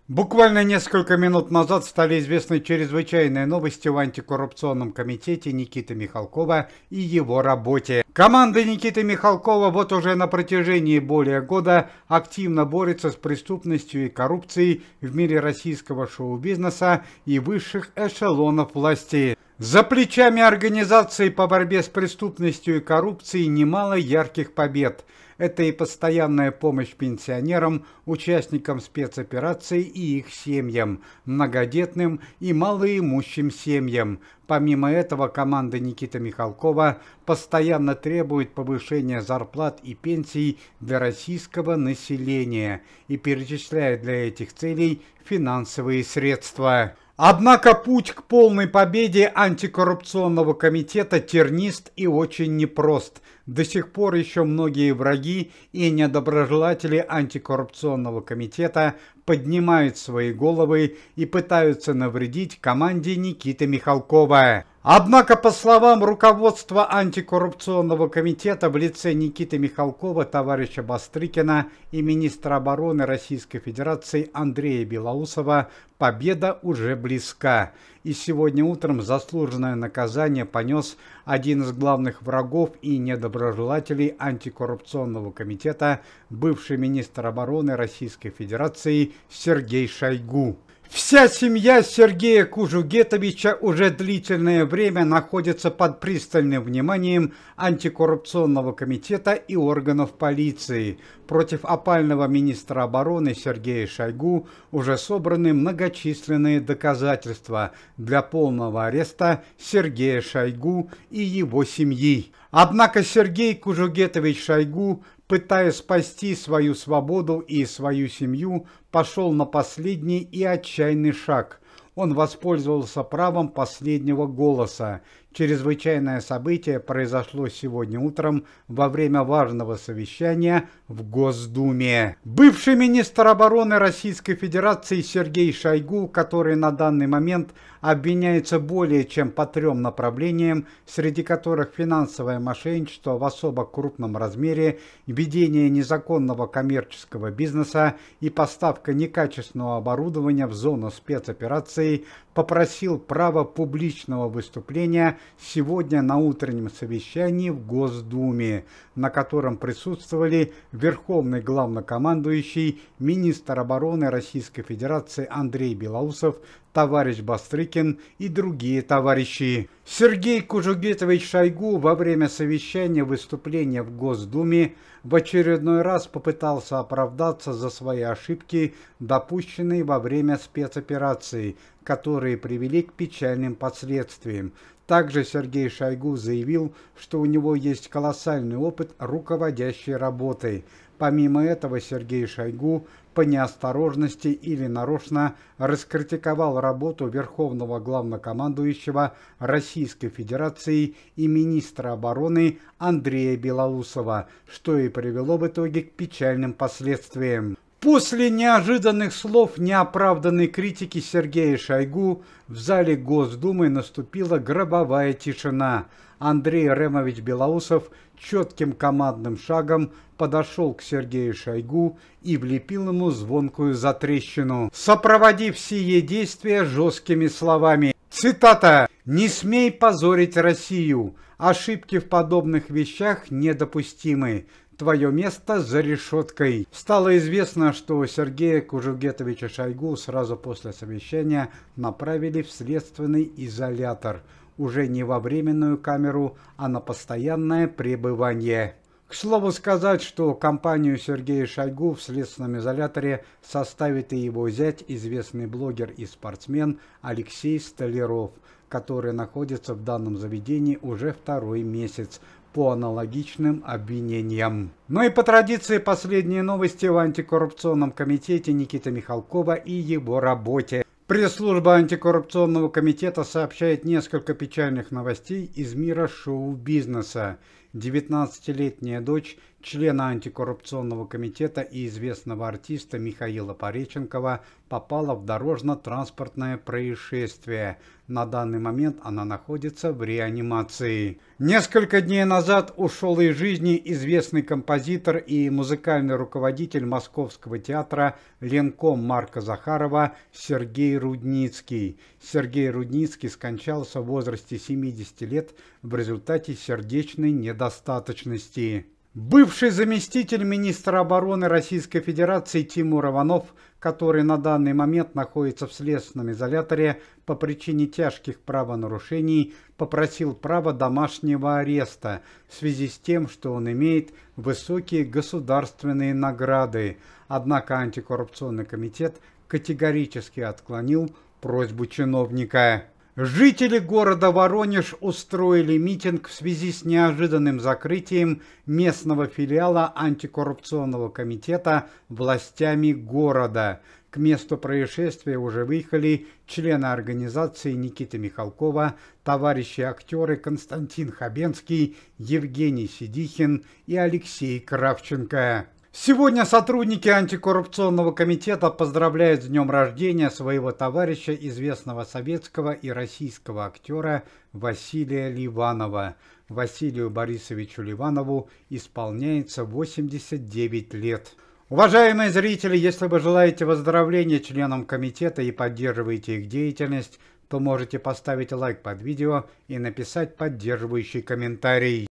Буквально несколько минут назад стали известны чрезвычайные новости в антикоррупционном комитете Никиты Михалкова и его работе. Команда Никиты Михалкова вот уже на протяжении более года активно борется с преступностью и коррупцией в мире российского шоу-бизнеса и высших эшелонов власти. За плечами организации по борьбе с преступностью и коррупцией немало ярких побед. Это и постоянная помощь пенсионерам, участникам спецопераций и их семьям, многодетным и малоимущим семьям. Помимо этого, команда Никиты Михалкова постоянно требует повышения зарплат и пенсий для российского населения и перечисляет для этих целей финансовые средства. Однако путь к полной победе антикоррупционного комитета тернист и очень непрост. До сих пор еще многие враги и недоброжелатели антикоррупционного комитета поднимают свои головы и пытаются навредить команде Никиты Михалкова. Однако, по словам руководства антикоррупционного комитета в лице Никиты Михалкова, товарища Бастрыкина и министра обороны Российской Федерации Андрея Белоусова, победа уже близка. И сегодня утром заслуженное наказание понес один из главных врагов и недоброжелателей антикоррупционного комитета, бывший министр обороны Российской Федерации Сергей Шойгу. Вся семья Сергея Кужугетовича уже длительное время находится под пристальным вниманием антикоррупционного комитета и органов полиции. Против опального министра обороны Сергея Шойгу уже собраны многочисленные доказательства для полного ареста Сергея Шойгу и его семьи. Однако Сергей Кужугетович Шойгу, пытаясь спасти свою свободу и свою семью, пошел на последний и отчаянный шаг. Он воспользовался правом последнего голоса. Чрезвычайное событие произошло сегодня утром во время важного совещания в Госдуме. Бывший министр обороны Российской Федерации Сергей Шойгу, который на данный момент обвиняется более чем по 3 направлениям, среди которых финансовое мошенничество в особо крупном размере, ведение незаконного коммерческого бизнеса и поставка некачественного оборудования в зону спецопераций, попросил право публичного выступления сегодня на утреннем совещании в Госдуме, на котором присутствовали верховный главнокомандующий, министр обороны Российской Федерации Андрей Белоусов, товарищ Бастрыкин и другие товарищи. Сергей Кужугетович Шойгу во время совещания выступления в Госдуме в очередной раз попытался оправдаться за свои ошибки, допущенные во время спецоперации, которые привели к печальным последствиям. Также Сергей Шойгу заявил, что у него есть колоссальный опыт руководящей работой. Помимо этого, Сергей Шойгу по неосторожности или нарочно раскритиковал работу Верховного Главнокомандующего Российской Федерации и министра обороны Андрея Белоусова, что и привело в итоге к печальным последствиям. После неожиданных слов неоправданной критики Сергея Шойгу в зале Госдумы наступила гробовая тишина. Андрей Ремович Белоусов четким командным шагом подошел к Сергею Шойгу и влепил ему звонкую затрещину, сопроводив сие действия жесткими словами. Цитата: «Не смей позорить Россию. Ошибки в подобных вещах недопустимы. Твое место за решеткой». Стало известно, что Сергея Кужугетовича Шойгу сразу после совещания направили в следственный изолятор. Уже не во временную камеру, а на постоянное пребывание. К слову сказать, что компанию Сергея Шойгу в следственном изоляторе составит и его зять, известный блогер и спортсмен Алексей Столяров, который находится в данном заведении уже 2-й месяц по аналогичным обвинениям. Ну и по традиции последние новости в антикоррупционном комитете Никиты Михалкова и его работе. Пресс-служба антикоррупционного комитета сообщает несколько печальных новостей из мира шоу-бизнеса. 19-летняя дочь члена антикоррупционного комитета и известного артиста Михаила Пореченкова попала в дорожно-транспортное происшествие. На данный момент она находится в реанимации. Несколько дней назад ушел из жизни известный композитор и музыкальный руководитель Московского театра Ленком Марка Захарова Сергей Рудницкий. Сергей Рудницкий скончался в возрасте 70 лет в результате сердечной недостаточности. Бывший заместитель министра обороны Российской Федерации Тимур Иванов, который на данный момент находится в следственном изоляторе по причине тяжких правонарушений, попросил право домашнего ареста в связи с тем, что он имеет высокие государственные награды. Однако антикоррупционный комитет категорически отклонил просьбу чиновника. Жители города Воронеж устроили митинг в связи с неожиданным закрытием местного филиала антикоррупционного комитета властями города. К месту происшествия уже выехали члены организации Никита Михалкова, товарищи актеры Константин Хабенский, Евгений Сидихин и Алексей Кравченко. Сегодня сотрудники антикоррупционного комитета поздравляют с днем рождения своего товарища, известного советского и российского актера Василия Ливанова. Василию Борисовичу Ливанову исполняется 89 лет. Уважаемые зрители, если вы желаете выздоровления членам комитета и поддерживаете их деятельность, то можете поставить лайк под видео и написать поддерживающий комментарий.